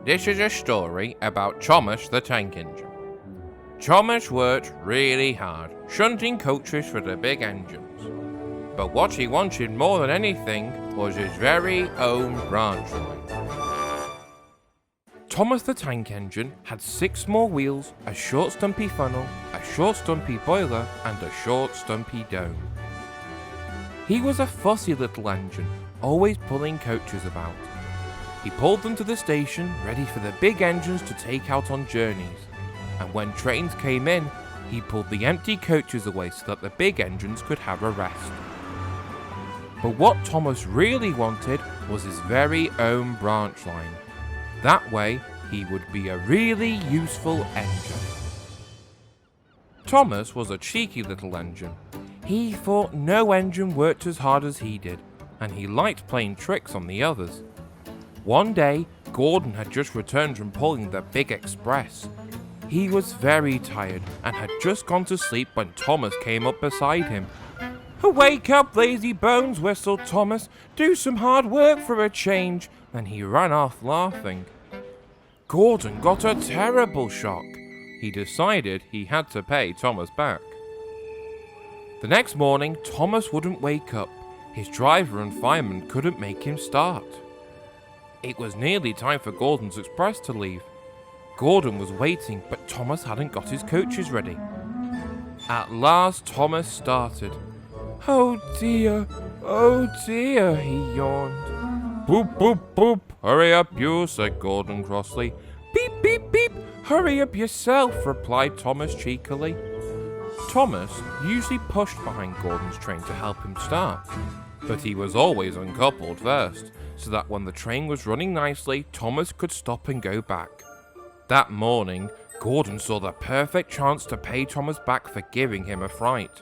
This is a story about Tomas the Tank Engine. Tomas worked really hard, shunting coaches for the big engines. But what he wanted more than anything was his very own branch line. Tomas the Tank Engine had 6 small wheels, a short stumpy funnel, a short stumpy boiler, and a short stumpy dome. He was a fussy little engine, always pulling coaches about. He pulled them to the station, ready for the big engines to take out on journeys. And when trains came in, he pulled the empty coaches away so that the big engines could have a rest. But what Tomas really wanted was his very own branch line. That way, he would be a really useful engine. Tomas was a cheeky little engine. He thought no engine worked as hard as he did, and he liked playing tricks on the others. One day, Gordon had just returned from pulling the big express. He was very tired and had just gone to sleep when Tomas came up beside him. "Wake up, lazy bones," whistled Tomas. "Do some hard work for a change." Then he ran off laughing. Gordon got a terrible shock. He decided he had to pay Tomas back. The next morning, Tomas wouldn't wake up. His driver and fireman couldn't make him start. It was nearly time for Gordon's express to leave. Gordon was waiting, but Tomas hadn't got his coaches ready. At last, Tomas started. Oh dear, he yawned. "Boop, boop, boop, hurry up you," said Gordon crossly. "Beep, beep, beep, hurry up yourself," replied Tomas cheekily. Tomas usually pushed behind Gordon's train to help him start, but he was always uncoupled first, so that when the train was running nicely, Tomas could stop and go back. That morning, Gordon saw the perfect chance to pay Tomas back for giving him a fright.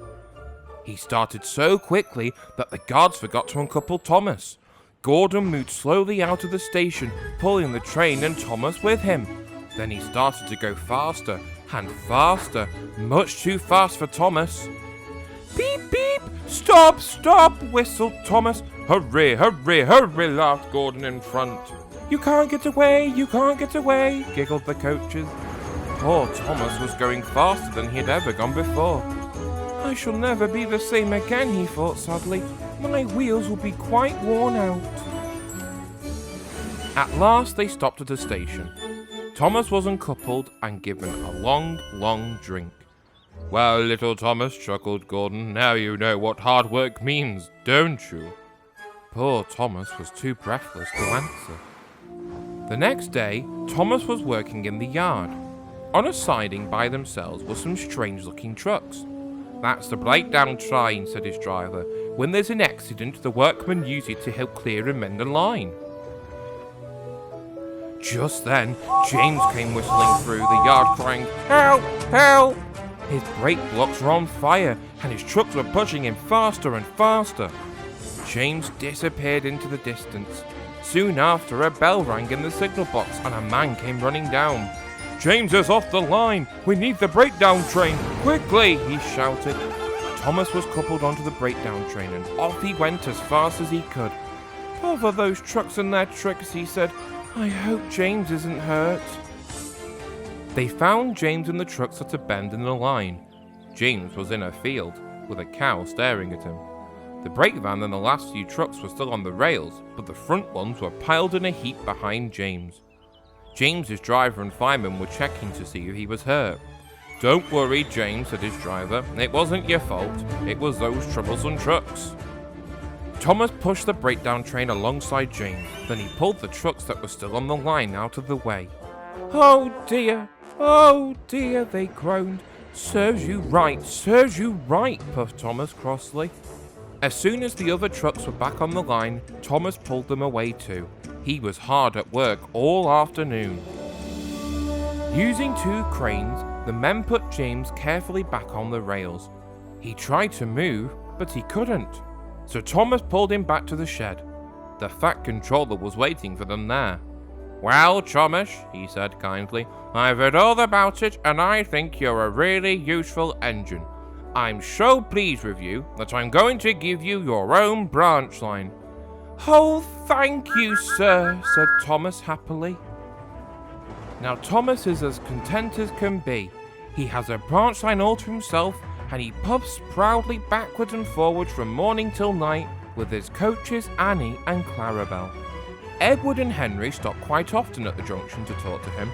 He started so quickly that the guards forgot to uncouple Tomas. Gordon moved slowly out of the station, pulling the train and Tomas with him. Then he started to go faster and faster, much too fast for Tomas. "Beep, beep, stop, stop," whistled Tomas. "Hurry, hurry, hurry," laughed Gordon in front. You can't get away, giggled the coaches. Poor Tomas was going faster than he had ever gone before. "I shall never be the same again," he thought sadly. "My wheels will be quite worn out." At last they stopped at a station. Tomas was uncoupled and given a long, long drink. "Well, little Tomas," chuckled Gordon, "now you know what hard work means, don't you?" Poor Tomas was too breathless to answer. The next day, Tomas was working in the yard. On a siding by themselves were some strange-looking trucks. "That's the breakdown train," said his driver. "When there's an accident, the workmen use it to help clear and mend the line." Just then, James came whistling through the yard crying, "Help! Help!" His brake blocks were on fire, and his trucks were pushing him faster and faster. James disappeared into the distance. Soon after, a bell rang in the signal box, and a man came running down. "James is off the line! We need the breakdown train! Quickly!" he shouted. Tomas was coupled onto the breakdown train, and off he went as fast as he could. "Bother those trucks and their tricks," he said. "I hope James isn't hurt." They found James in the trucks at a bend in the line. James was in a field, with a cow staring at him. The brake van and the last few trucks were still on the rails, but the front ones were piled in a heap behind James. James's driver and fireman were checking to see if he was hurt. "Don't worry, James," said his driver. "It wasn't your fault. It was those troublesome trucks." Tomas pushed the breakdown train alongside James. Then he pulled the trucks that were still on the line out of the way. Oh dear, they groaned. Serves you right, puffed Tomas crossly. As soon as the other trucks were back on the line, Tomas pulled them away too. He was hard at work all afternoon. Using 2 cranes, the men put James carefully back on the rails. He tried to move, but he couldn't. So Tomas pulled him back to the shed. The fat controller was waiting for them there. "Well, Tomas," he said kindly, "I've heard all about it, and I think you're a really useful engine. I'm so pleased with you that I'm going to give you your own branch line." "Oh, thank you, sir," said Tomas happily. Now Thomas is as content as can be. He has a branch line all to himself, and he puffs proudly backwards and forwards from morning till night with his coaches Annie and Clarabel. Edward and Henry stop quite often at the junction to talk to him.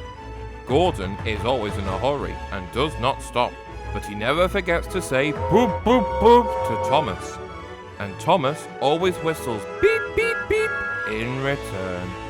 Gordon is always in a hurry and does not stop, but he never forgets to say boop boop boop to Thomas. And Thomas always whistles beep beep beep in return.